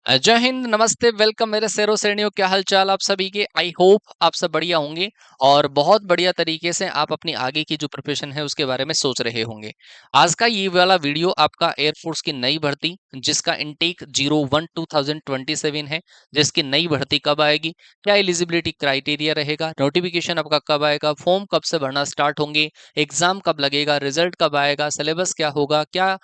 जय हिंद, नमस्ते, वेलकम मेरे शेरों श्रेणियों। क्या हाल चाल आप सभी के। आई होप आप सब बढ़िया होंगे और बहुत बढ़िया तरीके से आप अपनी आगे की जो प्रिपरेशन है उसके बारे में सोच रहे होंगे। आज का ये वाला वीडियो आपका एयरफोर्स की नई भर्ती जिसका इनटेक 01/2027 है, जिसकी नई भर्ती कब आएगी, क्या एलिजिबिलिटी क्राइटेरिया रहेगा, नोटिफिकेशन आपका कब आएगा, फॉर्म कब से भरना स्टार्ट होंगे, एग्जाम कब लगेगा, रिजल्ट कब आएगा, सिलेबस क्या होगा, क्या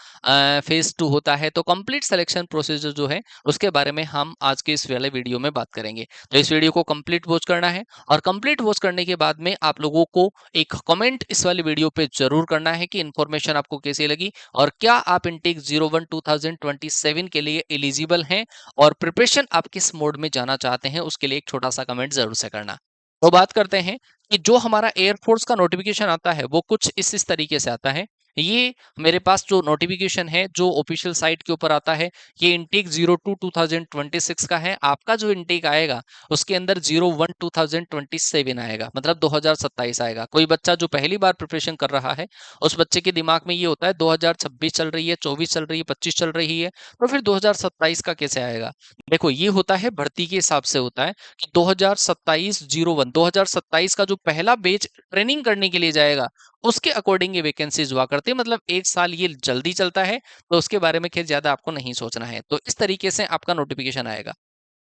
फेज 2 होता है, तो कंप्लीट सिलेक्शन प्रोसीजर जो है उसके बारे में हम आज के इस वाले वीडियो में बात करेंगे। तो इस वीडियो को कंप्लीट वॉच करना है और कंप्लीट वॉच करने के बाद में आप लोगों को एक कमेंट इस वाली वीडियो पे जरूर करना है कि इन्फॉर्मेशन आपको कैसी लगी और क्या आप इनटेक 01/2027 के लिए एलिजिबल हैं और प्रिपरेशन आप किस मोड में जाना चाहते हैं, उसके लिए एक छोटा सा कमेंट जरूर से करना। तो बात करते हैं कि जो हमारा एयरफोर्स का नोटिफिकेशन आता है वो कुछ इस तरीके से आता है। ये मेरे पास जो नोटिफिकेशन है जो ऑफिशियल साइट के ऊपर आता है, ये इनटेक 02/2026 का है। आपका जो इनटेक आएगा उसके अंदर 01/2027 आएगा, मतलब 2027 आएगा। कोई बच्चा जो पहली बार प्रिपरेशन कर रहा है उस बच्चे के दिमाग में ये होता है 2026 चल रही है, 24 चल रही है, 25 चल रही है, तो फिर 2027 का कैसे आएगा। देखो, ये होता है भर्ती के हिसाब से होता है कि 2027 का जो पहला बैच ट्रेनिंग करने के लिए जाएगा उसके अकॉर्डिंग ये वैकेंसीज हुआ करती है। मतलब एक साल ये जल्दी चलता है, तो उसके बारे में खैर ज्यादा आपको नहीं सोचना है। तो इस तरीके से आपका नोटिफिकेशन आएगा।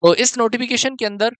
तो इस नोटिफिकेशन के अंदर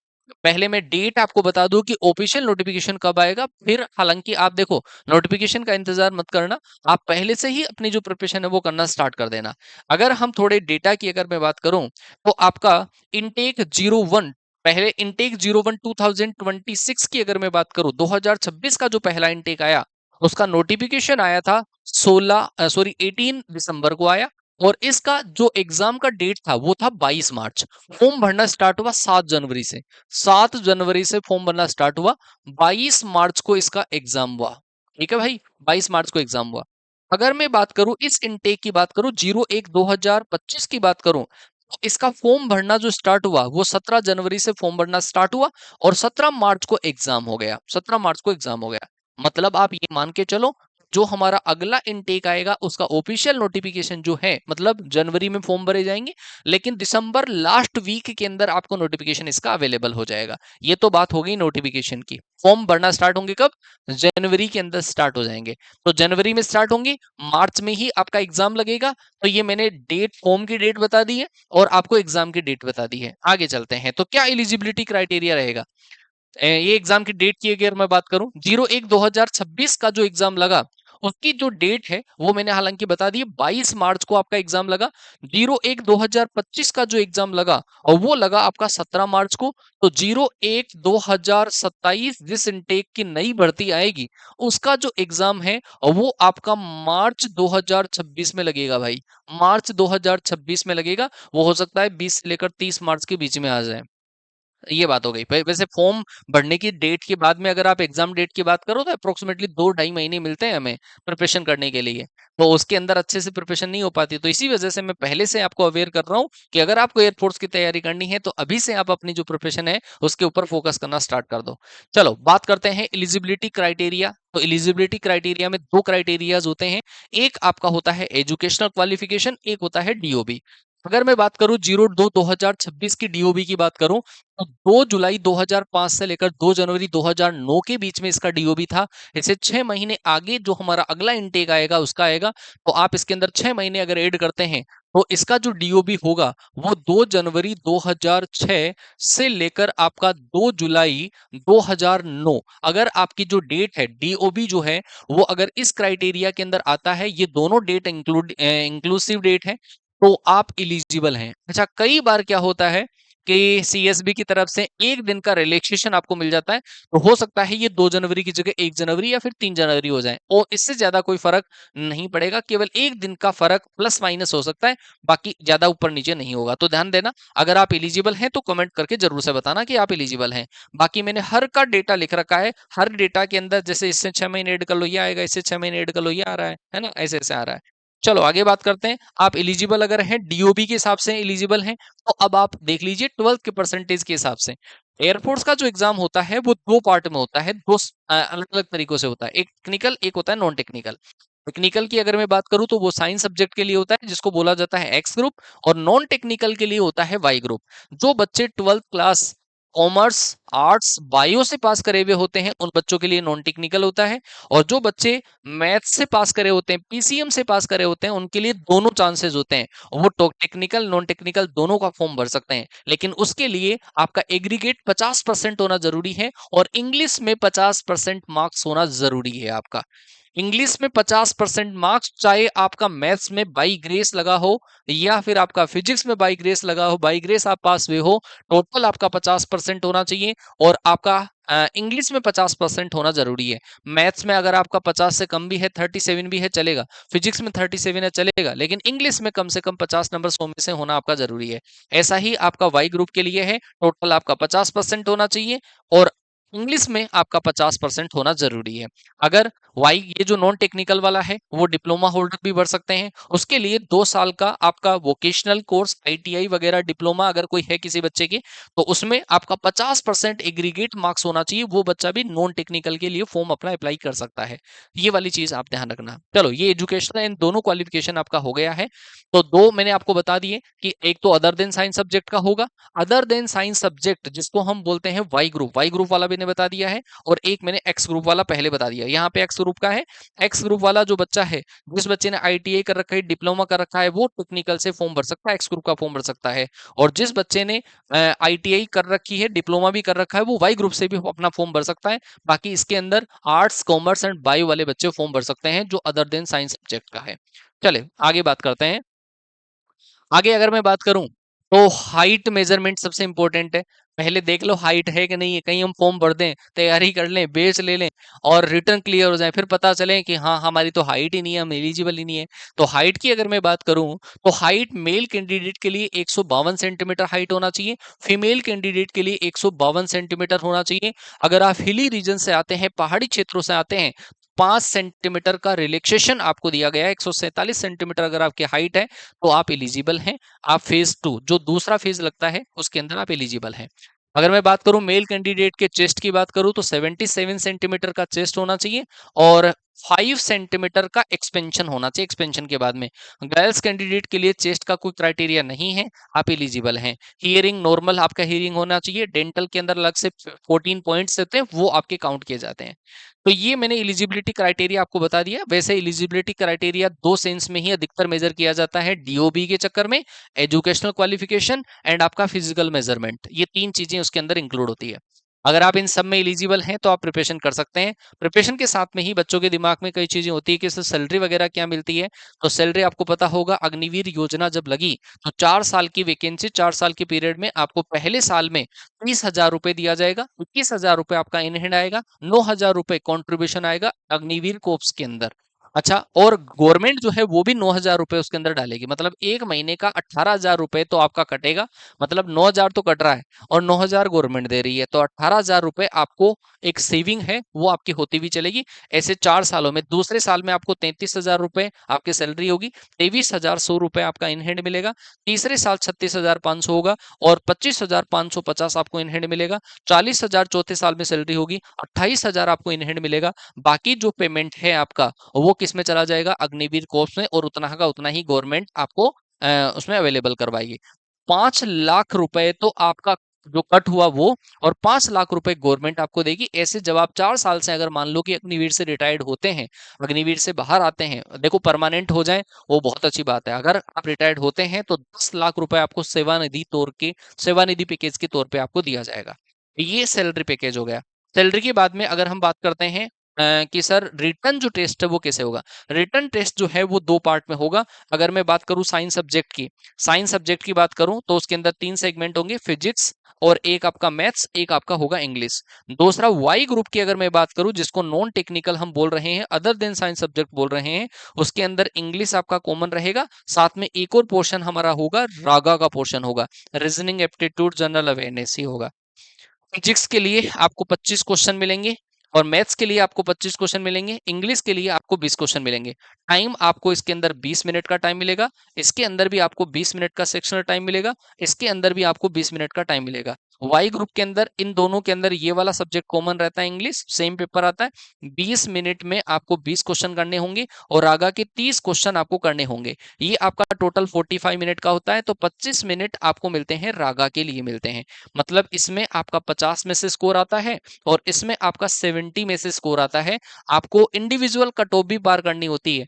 पहले मैं डेट आपको बता दूं कि ऑफिशियल नोटिफिकेशन कब आएगा। फिर हालांकि आप देखो, नोटिफिकेशन का इंतजार मत करना, आप पहले से ही अपनी जो प्रिपरेशन है वो करना स्टार्ट कर देना। अगर हम थोड़े डेटा की अगर मैं बात करूं तो आपका इनटेक 01, पहले इनटेक 01/2026 की अगर मैं बात करूं, 2026 का जो पहला इनटेक आया उसका नोटिफिकेशन आया था 18 दिसंबर को आया। और इसका जो एग्जाम का डेट था वो था 22 मार्च। फॉर्म भरना स्टार्ट हुआ 7 जनवरी से। 7 जनवरी से फॉर्म भरना स्टार्ट हुआ, 22 मार्च को इसका एग्जाम हुआ। ठीक है भाई, 22 मार्च को एग्जाम हुआ। अगर मैं बात करूं इस इनटेक की बात करूं, 01/2025 की बात करूं, तो इसका फॉर्म भरना जो स्टार्ट हुआ वो 17 जनवरी से फॉर्म भरना स्टार्ट हुआ और 17 मार्च को एग्जाम हो गया। 17 मार्च को एग्जाम हो गया। मतलब आप ये मान के चलो, जो हमारा अगला इनटेक आएगा उसका ऑफिशियल नोटिफिकेशन जो है, मतलब जनवरी में फॉर्म भरे जाएंगे, लेकिन दिसंबर लास्ट वीक के अंदर आपको नोटिफिकेशन इसका अवेलेबल हो जाएगा। ये तो बात हो गई नोटिफिकेशन की। फॉर्म भरना स्टार्ट होंगे कब? जनवरी के अंदर स्टार्ट हो जाएंगे। तो जनवरी में स्टार्ट होंगे, मार्च में ही आपका एग्जाम लगेगा। तो ये मैंने डेट, फॉर्म की डेट बता दी है और आपको एग्जाम की डेट बता दी है। आगे चलते हैं, तो क्या एलिजिबिलिटी क्राइटेरिया रहेगा। ये एग्जाम की डेट की अगर मैं बात करूं, 01/2026 का जो एग्जाम लगा उसकी जो डेट है वो मैंने हालांकि बता दी है, 22 मार्च को आपका एग्जाम लगा। 01/2025 का जो एग्जाम लगा और वो लगा आपका 17 मार्च को। तो 01/2027 जिस इनटेक की नई भर्ती आएगी उसका जो एग्जाम है वो आपका मार्च 2026 में लगेगा भाई। मार्च 2026 में लगेगा। वो हो सकता है 20 से लेकर 30 मार्च के बीच में आ जाए। ये बात हो गई। वैसे फॉर्म भरने की डेट के बाद में अगर आप एग्जाम डेट की बात करो तो अप्रोक्सीमेटली 2-2.5 महीने मिलते हैं हमें प्रिपरेशन करने के लिए। तो उसके अंदर अच्छे से प्रिपरेशन नहीं हो पाती। तो इसी वजह से मैं पहले से आपको अवेयर कर रहा हूँ कि अगर आपको एयरफोर्स की तैयारी करनी है तो अभी से आप अपनी जो प्रिपरेशन है उसके ऊपर फोकस करना स्टार्ट कर दो। चलो बात करते हैं एलिजिबिलिटी क्राइटेरिया। तो एलिजिबिलिटी क्राइटेरिया में दो क्राइटेरियाज होते हैं। एक आपका होता है एजुकेशनल क्वालिफिकेशन, एक होता है डीओबी। अगर मैं बात करूं 02/2026 की डीओबी की बात करूं, तो 2 जुलाई 2005 से लेकर 2 जनवरी 2009 के बीच में इसका डीओबी था। इसे 6 महीने आगे जो हमारा अगला इनटेक आएगा उसका आएगा। तो आप इसके अंदर 6 महीने अगर ऐड करते हैं तो इसका जो डीओबी होगा वो 2 जनवरी 2006 से लेकर आपका 2 जुलाई 2009। अगर आपकी जो डेट है डीओबी जो है वो अगर इस क्राइटेरिया के अंदर आता है, ये दोनों डेट इंक्लूसिव डेट है, तो आप इलिजिबल हैं। अच्छा, कई बार क्या होता है कि सीएसबी की तरफ से एक दिन का रिलैक्सेशन आपको मिल जाता है। तो हो सकता है ये 2 जनवरी की जगह 1 जनवरी या फिर 3 जनवरी हो जाए और इससे ज्यादा कोई फर्क नहीं पड़ेगा। केवल एक दिन का फर्क प्लस माइनस हो सकता है, बाकी ज्यादा ऊपर नीचे नहीं होगा। तो ध्यान देना, अगर आप एलिजिबल हैं तो कमेंट करके जरूर से बताना कि आप एलिजिबल हैं। बाकी मैंने हर का डेटा लिख रखा है। हर डेटा के अंदर जैसे इससे 6 महीने ऐड कर लो ये आएगा, इससे 6 महीने ऐड कर लो ये आ रहा है ना, ऐसे ऐसे आ रहा है। चलो आगे बात करते हैं। आप एलिजिबल अगर हैं, डीओबी के हिसाब से एलिजिबल हैं, तो अब आप देख लीजिए 12th के परसेंटेज के हिसाब से। एयरफोर्स का जो एग्जाम होता है वो दो पार्ट में होता है, दो अलग अलग तरीकों से होता है। एक टेक्निकल, एक होता है नॉन टेक्निकल। टेक्निकल की अगर मैं बात करूं तो वो साइंस सब्जेक्ट के लिए होता है जिसको बोला जाता है एक्स ग्रुप, और नॉन टेक्निकल के लिए होता है वाई ग्रुप। जो बच्चे 12th class commerce, arts, bio से पास करे हुए होते हैं उन बच्चों के लिए नॉन टेक्निकल होता है, और जो बच्चे मैथ्स से पास करे होते हैं, पीसीएम से पास करे होते हैं, उनके लिए दोनों चांसेस होते हैं, वो टेक्निकल नॉन टेक्निकल दोनों का फॉर्म भर सकते हैं। लेकिन उसके लिए आपका एग्रीगेट 50% होना जरूरी है, और इंग्लिश में 50% मार्क्स होना जरूरी है आपका। इंग्लिश में 50% मार्क्स, चाहे आपका मैथ्स में बाई ग्रेस लगा हो या फिर आपका फिजिक्स में बाई ग्रेस लगा हो, बाई ग्रेस आप पास हुए हो, टोटल आपका 50% होना चाहिए। और आपका इंग्लिश में 50% होना जरूरी है। मैथ्स में अगर आपका 50 से कम भी है, 37 भी है, चलेगा। फिजिक्स में 37 है, चलेगा, लेकिन इंग्लिश में कम से कम 50 नंबर 100 में से होना आपका जरूरी है। ऐसा ही आपका वाई ग्रुप के लिए है, टोटल आपका 50% होना चाहिए, और इंग्लिश में आपका 50% होना जरूरी है। अगर वाई ये जो नॉन टेक्निकल वाला है वो डिप्लोमा होल्डर भी भर सकते हैं। उसके लिए 2 साल का आपका वोकेशनल कोर्स, आईटीआई वगैरह डिप्लोमा अगर कोई है किसी बच्चे के, तो उसमें आपका 50% एग्रीगेट मार्क्स होना चाहिए। वो बच्चा भी नॉन टेक्निकल के लिए फॉर्म अपना अप्लाई कर सकता है। ये वाली चीज आप ध्यान रखना। चलो, ये एजुकेशन इन दोनों क्वालिफिकेशन आपका हो गया है। तो दो मैंने आपको बता दिए कि एक तो अदर देन साइंस सब्जेक्ट का होगा, अदर देन साइंस सब्जेक्ट जिसको हम बोलते हैं वाई ग्रुप वाला मैंने बता दिया है, और एक मैंने एक्स ग्रुप वाला पहले बता दिया। यहाँ पे एक्स ग्रुप का है, एक्स ग्रुप वाला जो बच्चा है, जिस बच्चे ने आईटीआई कर रखा है, डिप्लोमा कर रखा है, वो टेक्निकल से फॉर्म भर सकता है, एक्स ग्रुप का फॉर्म भर सकता है। और जिस बच्चे ने आईटीआई कर रखी है, डिप्लोमा भी कर रखा है, वो वाई ग्रुप से भी अपना फॉर्म भर सकता है। बाकी इसके अंदर आर्ट्स, कॉमर्स एंड बायो वाले बच्चे फॉर्म भर सकते हैं, जो अदर देन साइंस सब्जेक्ट का है। चले आगे बात करते हैं। आगे अगर मैं बात करूं तो हाइट मेजरमेंट सबसे इंपॉर्टेंट है। पहले देख लो हाइट है कि नहीं है, कहीं हम फॉर्म भर दें, तैयारी कर लें, बेच ले लें, और रिटर्न क्लियर हो जाए, फिर पता चले कि हाँ हमारी तो हाइट ही नहीं है, हम एलिजिबल ही नहीं है। तो हाइट की अगर मैं बात करूं तो हाइट मेल कैंडिडेट के लिए 152 सेंटीमीटर हाइट होना चाहिए, फीमेल कैंडिडेट के लिए 152 सेंटीमीटर होना चाहिए। अगर आप हिली रीजन से आते हैं, पहाड़ी क्षेत्रों से आते हैं, 5 सेंटीमीटर का रिलैक्सेशन आपको दिया गया है। 147 सेंटीमीटर अगर आपकी हाइट है तो आप एलिजिबल हैं। आप फेज 2 जो दूसरा फेज लगता है उसके अंदर आप एलिजिबल हैं। अगर मैं बात करूं मेल कैंडिडेट के चेस्ट की बात करूं तो 77 सेंटीमीटर का चेस्ट होना चाहिए, और 5 सेंटीमीटर का एक्सपेंशन होना चाहिए एक्सपेंशन के बाद में। गर्ल्स कैंडिडेट के लिए चेस्ट का कोई क्राइटेरिया नहीं है, आप एलिजिबल हैं। हियरिंग नॉर्मल आपका हियरिंग होना चाहिए। डेंटल के अंदर अलग से 14 पॉइंट्स होते हैं, वो आपके काउंट किए जाते हैं। तो ये मैंने एलिजिबिलिटी क्राइटेरिया आपको बता दिया। वैसे एलिजिबिलिटी क्राइटेरिया दो सेंस में ही अधिकतर मेजर किया जाता है, डीओबी के चक्कर में, एजुकेशनल क्वालिफिकेशन एंड आपका फिजिकल मेजरमेंट, ये 3 चीजें उसके अंदर इंक्लूड होती है। अगर आप इन सब में एलिजिबल हैं तो आप प्रिपरेशन कर सकते हैं। प्रिपरेशन के साथ में ही बच्चों के दिमाग में कई चीजें होती है कि सर सैलरी वगैरह क्या मिलती है। तो सैलरी आपको पता होगा, अग्निवीर योजना जब लगी तो 4 साल की वैकेंसी, 4 साल के पीरियड में आपको पहले साल में 30,000 रुपए दिया जाएगा, 21,000 रुपए आपका इन हैंड आएगा, 9,000 रुपए कॉन्ट्रीब्यूशन आएगा अग्निवीर कोर्प्स के अंदर। अच्छा, और गवर्नमेंट जो है वो भी 9,000 रुपए उसके अंदर डालेगी, मतलब एक महीने का 18,000 रुपए तो आपका कटेगा। मतलब 9,000 तो कट रहा है और 9,000 गवर्नमेंट दे रही है, तो 18,000 रुपए आपको एक सेविंग है वो आपकी होती भी चलेगी। ऐसे 4 सालों में, दूसरे साल में आपको 33,000 रुपए आपकी सैलरी होगी, 23,100 रुपए आपका इन हैंड मिलेगा। तीसरे साल 36,500 होगा, और 25,550 आपको इन हैंड मिलेगा। 40,000 चौथे साल में सैलरी होगी, 28,000 आपको इन हैंड मिलेगा। बाकी जो पेमेंट है आपका वो किस में चला जाएगा, अग्निवीर कोर्प्स में, और उतना का उतना ही गवर्नमेंट आपको उसमें अवेलेबल करवाएगी। 5 लाख रुपए तो आपका जो कट हुआ वो, और 5 लाख रुपए गवर्नमेंट आपको देगी। ऐसे जब आप 4 साल से अगर मान लो कि अग्निवीर से रिटायर्ड होते हैं, अग्निवीर से बाहर आते हैं, देखो परमानेंट हो जाए वो बहुत अच्छी बात है। अगर आप रिटायर्ड होते हैं तो 10 लाख रुपए आपको सेवानिधि पैकेज के तौर पे आपको दिया जाएगा। ये सैलरी पैकेज हो गया। सैलरी के बाद में अगर हम बात करते हैं कि सर रिटर्न जो टेस्ट है वो कैसे होगा। रिटर्न टेस्ट जो है वो 2 पार्ट में होगा। अगर मैं बात करूं साइंस सब्जेक्ट की बात करूं तो उसके अंदर 3 सेगमेंट होंगे, फिजिक्स, और एक आपका मैथ्स, एक आपका होगा इंग्लिश। दूसरा वाई ग्रुप की अगर मैं बात करूं, जिसको नॉन टेक्निकल हम बोल रहे हैं, अदर देन साइंस सब्जेक्ट बोल रहे हैं, उसके अंदर इंग्लिश आपका कॉमन रहेगा। साथ में एक और पोर्शन हमारा होगा, रागा का पोर्शन होगा, रीजनिंग, एप्टीट्यूड, जनरल अवेयरनेस ही होगा। फिजिक्स के लिए आपको 25 क्वेश्चन मिलेंगे, और मैथ्स के लिए आपको 25 क्वेश्चन मिलेंगे। इंग्लिश के लिए आपको 20 क्वेश्चन मिलेंगे। टाइम आपको इसके अंदर 20 मिनट का टाइम मिलेगा, इसके अंदर भी आपको 20 मिनट का सेक्शनल टाइम मिलेगा, इसके अंदर भी आपको 20 मिनट का टाइम मिलेगा। वाई ग्रुप के अंदर इन दोनों के अंदर ये वाला सब्जेक्ट कॉमन रहता है, इंग्लिश सेम पेपर आता है। 20 मिनट में आपको 20 क्वेश्चन करने होंगे और रागा के 30 क्वेश्चन आपको करने होंगे। ये आपका टोटल 45 मिनट का होता है, तो 25 मिनट आपको मिलते हैं रागा के लिए मिलते हैं। मतलब इसमें आपका 50 में से स्कोर आता है और इसमें आपका 70 में से स्कोर आता है। आपको इंडिविजुअल कट ऑफ भी पार करनी होती है।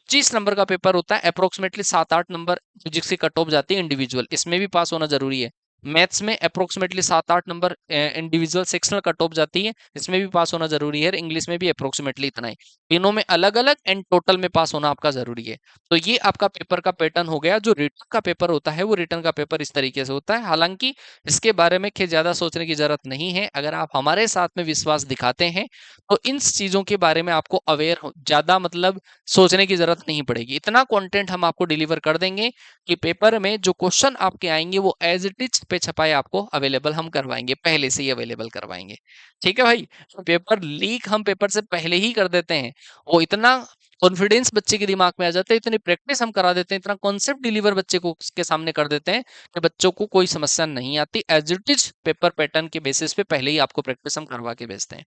25 नंबर का पेपर होता है, अप्रोक्सीमेटली 7-8 नंबर फिजिक्स की कट ऑफ जाती है इंडिविजुअल, इसमें भी पास होना जरूरी है। मैथ्स में approximately 7-8 number individual sectional cut off जाती है, इसमें भी पास होना जरूरी है। इंग्लिश में भी अप्रोक्सीमेटली इतना ही, तीनों में अलग अलग एंड टोटल में पास होना आपका जरूरी है। तो ये आपका पेपर का पैटर्न हो गया। जो रिटन का पेपर होता है वो रिटन का पेपर इस तरीके से होता है। हालांकि इसके बारे में ज्यादा सोचने की जरूरत नहीं है। अगर आप हमारे साथ में विश्वास दिखाते हैं तो इन चीजों के बारे में आपको अवेयर ज्यादा मतलब सोचने की जरूरत नहीं पड़ेगी। इतना कंटेंट हम आपको डिलीवर कर देंगे कि पेपर में जो क्वेश्चन आपके आएंगे वो एज इट इज पे छपाए आपको अवेलेबल हम करवाएंगे, पहले से ही अवेलेबल करवाएंगे। ठीक है भाई, तो पेपर लीक हम पेपर से पहले ही कर देते हैं। वो इतना कॉन्फिडेंस बच्चे के दिमाग में आ जाता है, इतनी प्रैक्टिस हम करा देते हैं, इतना कॉन्सेप्ट डिलीवर बच्चे को के सामने कर देते हैं कि बच्चों को कोई समस्या नहीं आती। As it is paper pattern के बेसिस पे पहले ही आपको प्रैक्टिस हम करवा के भेजते हैं।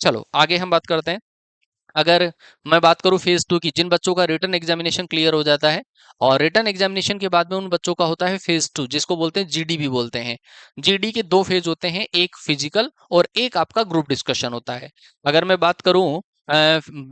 चलो आगे हम बात करते हैं। अगर मैं बात करूं फेज 2 की, जिन बच्चों का रिटन एग्जामिनेशन क्लियर हो जाता है और रिटन एग्जामिनेशन के बाद में उन बच्चों का होता है फेज 2, जिसको बोलते हैं जीडी भी बोलते हैं। जीडी के दो फेज होते हैं, एक फिजिकल और एक आपका ग्रुप डिस्कशन होता है। अगर मैं बात करूं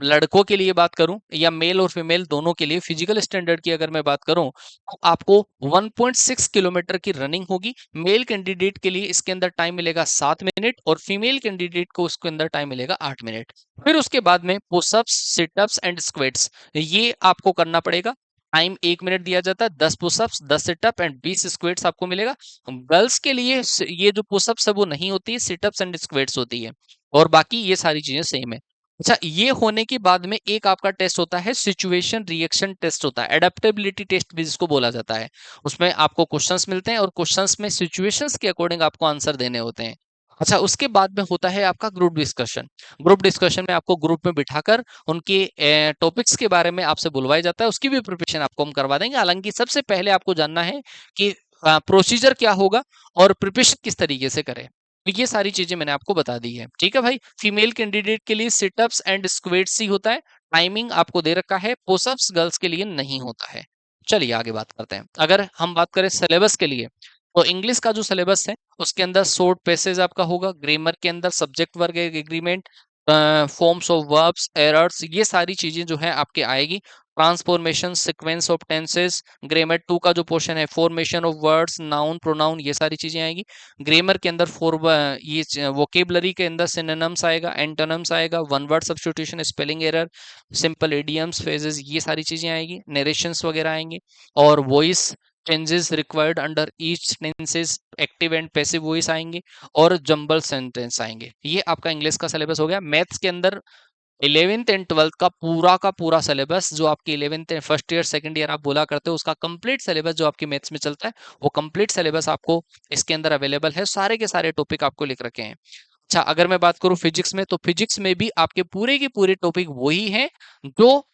लड़कों के लिए बात करूं या मेल और फीमेल दोनों के लिए, फिजिकल स्टैंडर्ड की अगर मैं बात करूं तो आपको 1.6 किलोमीटर की रनिंग होगी। मेल कैंडिडेट के लिए इसके अंदर टाइम मिलेगा 7 मिनट और फीमेल कैंडिडेट को उसके अंदर टाइम मिलेगा 8 मिनट। फिर उसके बाद में पुशअप्स, सिटअप्स एंड स्क्वेट्स ये आपको करना पड़ेगा। टाइम 1 मिनट दिया जाता है, 10 पुशअप्स, 10 सिटअप एंड 20 स्क्वेट्स आपको मिलेगा। गर्ल्स के लिए ये जो पुशअप्स है वो नहीं होती है, सिटअप्स एंड स्क्वेट्स होती है और बाकी ये सारी चीजें सेम है। अच्छा, ये होने के बाद में एक आपका टेस्ट होता है, सिचुएशन रिएक्शन टेस्ट होता है, एडेप्टेबिलिटी टेस्ट भी जिसको बोला जाता है। उसमें आपको क्वेश्चंस मिलते हैं और क्वेश्चंस में सिचुएशंस के अकॉर्डिंग आपको आंसर देने होते हैं। अच्छा, उसके बाद में होता है आपका ग्रुप डिस्कशन। ग्रुप डिस्कशन में आपको ग्रुप में बिठाकर उनके टॉपिक्स के बारे में आपसे बुलवाया जाता है, उसकी भी प्रिपरेशन आपको हम करवा देंगे। हालांकि सबसे पहले आपको जानना है कि प्रोसीजर क्या होगा और प्रिपरेशन किस तरीके से करें। तो ये सारी चीजें मैंने आपको बता दी है। ठीक है भाई, फीमेल कैंडिडेट के लिए सिटअप्स एंड स्क्वेट्स ही होता है, टाइमिंग आपको दे रखा है। पुशअप्स गर्ल्स के लिए नहीं होता है। चलिए आगे बात करते हैं। अगर हम बात करें सिलेबस के लिए, तो इंग्लिश का जो सिलेबस है उसके अंदर शॉर्ट पैसेज आपका होगा, ग्रामर के अंदर सब्जेक्ट वर्ग agreement, forms of verbs, errors, ये सारी चीजें जो है आपके आएगी। Transformation, sequence of tenses, grammar 2 का जो पोर्शन है, formation of words, noun, pronoun, ये सारी चीजें आएगी। ग्रामर के अंदर ये वोकेबलरी के अंदर सिनोनिम्स आएगा, एंटोनिम्स आएगा, one word substitution, spelling error, simple idioms, phrases, ये सारी चीजें आएगी। नरेशंस वगैरह आएंगे और voice changes required under each tenses, active and passive voice आएंगे और जंबल सेंटेंस आएंगे। ये आपका इंग्लिश का सिलेबस हो गया। मैथ्स के अंदर 11th एंड 12th का पूरा सिलेबस, जो आपकी 11th first year second year आप बोला करते हो, उसका कंप्लीट सिलेबस जो आपकी मैथ्स में चलता है, वो कंप्लीट सिलेबस आपको इसके अंदर अवेलेबल है। सारे के सारे टॉपिक आपको लिख रखे हैं। अच्छा, अगर मैं बात करूं फिजिक्स में, तो फिजिक्स में भी आपके पूरे के पूरे टॉपिक वही हैं जो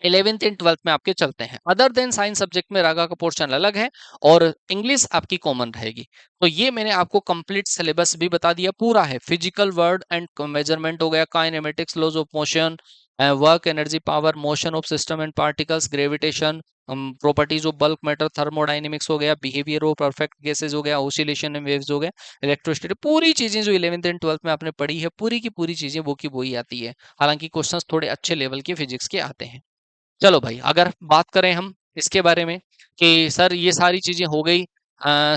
11th एंड 12th में आपके चलते हैं। अदर देन साइंस सब्जेक्ट में रागा का पोर्शन अलग है और इंग्लिश आपकी कॉमन रहेगी। तो ये मैंने आपको कंप्लीट सिलेबस भी बता दिया, पूरा है। फिजिकल वर्ड एंड मेजरमेंट हो गया, kinematics, laws of motion, work, energy, power, motion of system and particles, gravitation, properties of bulk matter, thermodynamics हो गया, बिहेवियर ऑफ परफेक्ट गैसेज हो गया, ऑसिलेशन एंड वेव्स हो गया, इलेक्ट्रिसिटी, पूरी चीजें जो 11th एंड 12th में आपने पढ़ी है, पूरी की पूरी चीजें वो की वही आती है। हालांकि क्वेश्चंस थोड़े अच्छे लेवल के फिजिक्स के आते हैं। चलो भाई, अगर बात करें हम इसके बारे में कि सर ये सारी चीजें हो गई,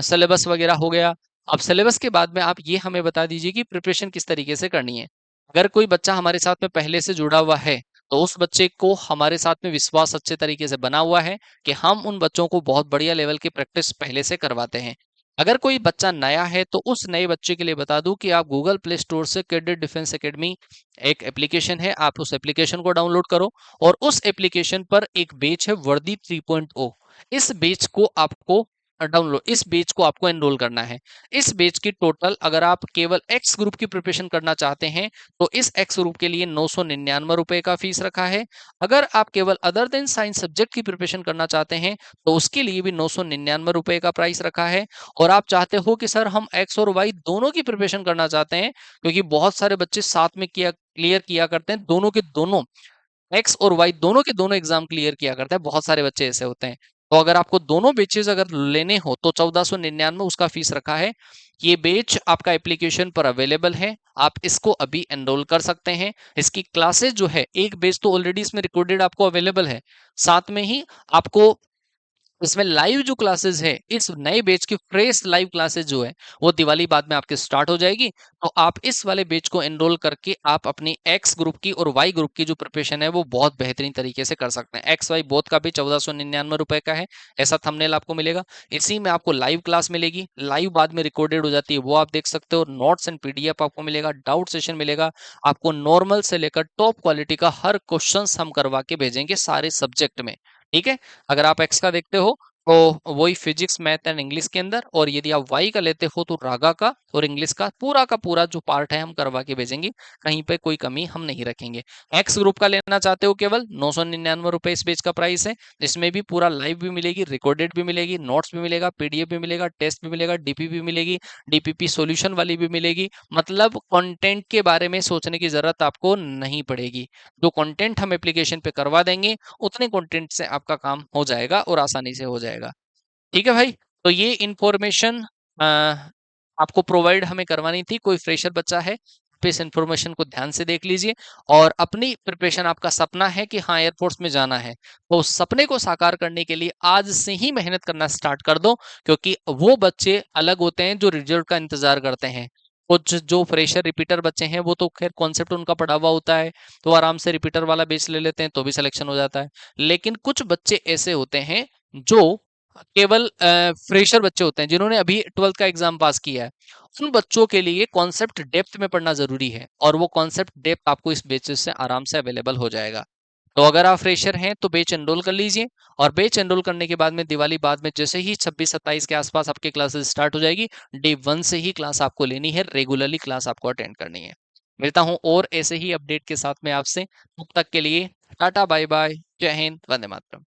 सिलेबस वगैरह हो गया, अब सिलेबस के बाद में आप ये हमें बता दीजिए कि प्रिपरेशन किस तरीके से करनी है। अगर कोई बच्चा हमारे साथ में पहले से जुड़ा हुआ है तो उस बच्चे को हमारे साथ में विश्वास अच्छे तरीके से बना हुआ है कि हम उन बच्चों को बहुत बढ़िया लेवल की प्रैक्टिस पहले से करवाते हैं। अगर कोई बच्चा नया है तो उस नए बच्चे के लिए बता दूं कि आप गूगल प्ले स्टोर से कैडेट डिफेंस एकेडमी एक एप्लीकेशन है, आप उस एप्लीकेशन को डाउनलोड करो और उस एप्लीकेशन पर एक बेच है वर्दी 3.0। इस बेच को आपको डाउनलोड, इस बैच को आपको एनरोल करना है। इस बैच की टोटल, अगर आप केवल एक्स ग्रुप की प्रिपरेशन करना चाहते हैं तो इस एक्स ग्रुप के लिए 999 रुपए का फीस रखा है। अगर आप केवल अदर देन साइंस सब्जेक्ट की प्रिपरेशन करना चाहते हैं तो उसके लिए भी 999 रुपए का प्राइस रखा है। और आप चाहते हो कि सर हम एक्स और वाई दोनों की प्रिपरेशन करना चाहते हैं, क्योंकि बहुत सारे बच्चे साथ में किया क्लियर किया करते हैं, दोनों के दोनों एक्स और वाई दोनों के दोनों एग्जाम क्लियर किया करते हैं, बहुत सारे बच्चे ऐसे होते हैं। तो अगर आपको दोनों बैचेस अगर लेने हो तो 1499 उसका फीस रखा है। ये बैच आपका एप्लीकेशन पर अवेलेबल है, आप इसको अभी एनरोल कर सकते हैं। इसकी क्लासेस जो है, एक बैच तो ऑलरेडी इसमें रिकॉर्डेड आपको अवेलेबल है, साथ में ही आपको इसमें लाइव जो क्लासेस है, इस नए बैच की फ्रेश लाइव क्लासेस जो है वो दिवाली बाद में आपके स्टार्ट हो जाएगी। तो आप इस वाले बैच को एनरोल करके आप अपनी एक्स ग्रुप की और वाई ग्रुप की जो प्रिपरेशन है वो बहुत बेहतरीन तरीके से कर सकते हैं। एक्स वाई बोथ का भी 1499 रुपए का है, ऐसा थंबनेल आपको मिलेगा। इसी में आपको लाइव क्लास मिलेगी, लाइव बाद में रिकॉर्डेड हो जाती है, वो आप देख सकते हो। नोट्स एंड पीडीएफ आपको मिलेगा, डाउट सेशन मिलेगा, आपको नॉर्मल से लेकर टॉप क्वालिटी का हर क्वेश्चन हम करवा के भेजेंगे सारे सब्जेक्ट में। ठीक है, अगर आप एक्स का देखते हो तो वही फिजिक्स मैथ एंड इंग्लिश के अंदर, और यदि आप वाई का लेते हो तो रागा का और इंग्लिश का पूरा जो पार्ट है हम करवा के भेजेंगे, कहीं पे कोई कमी हम नहीं रखेंगे। एक्स ग्रुप का लेना चाहते हो केवल 999 रुपए इस पेज का प्राइस है। इसमें भी पूरा लाइव भी मिलेगी, रिकॉर्डेड भी मिलेगी, नोट्स भी मिलेगा, पीडीएफ भी मिलेगा, टेस्ट भी मिलेगा, डीपी भी मिलेगी, डीपीपी सॉल्यूशन वाली भी मिलेगी। मतलब कंटेंट के बारे में सोचने की जरूरत आपको नहीं पड़ेगी। जो कंटेंट हम एप्लीकेशन पे करवा देंगे उतने कंटेंट से आपका काम हो जाएगा और आसानी से हो जाएगा। ठीक है भाई, तो ये इंफॉर्मेशन आपको प्रोवाइड हमें करवानी थी। कोई फ्रेशर बच्चा है, आप इस इंफॉर्मेशन को ध्यान से देख लीजिए, और अपनी प्रिपरेशन, आपका सपना है कि हाँ एयरफोर्स में जाना है, तो उस सपने को साकार करने के लिए आज से ही मेहनत करना स्टार्ट कर दो। क्योंकि वो बच्चे अलग होते हैं जो रिजल्ट का इंतजार करते हैं। कुछ जो फ्रेशर रिपीटर बच्चे हैं वो तो खैर कॉन्सेप्ट उनका पढ़ा हुआ होता है, तो आराम से रिपीटर वाला बेस ले लेते हैं तो भी सिलेक्शन हो जाता है। लेकिन कुछ बच्चे ऐसे होते हैं जो केवल फ्रेशर बच्चे होते हैं, जिन्होंने अभी 12th का एग्जाम पास किया है। उन बच्चों के लिए कॉन्सेप्ट डेप्थ में पढ़ना जरूरी है, और वो कॉन्सेप्ट डेप्थ आपको इस बेसिस से आराम से अवेलेबल हो जाएगा। तो अगर आप फ्रेशर हैं तो बैच एनरोल कर लीजिए, और बैच एनरोल करने के बाद में दिवाली बाद में जैसे ही 26-27 के आसपास आपके क्लासेस स्टार्ट हो जाएगी, डे 1 से ही क्लास आपको लेनी है, रेगुलरली क्लास आपको अटेंड करनी है। मिलता हूं और ऐसे ही अपडेट के साथ में आपसे, तब तक के लिए टाटा बाय बाय, जय हिंद, वंदे मातरम।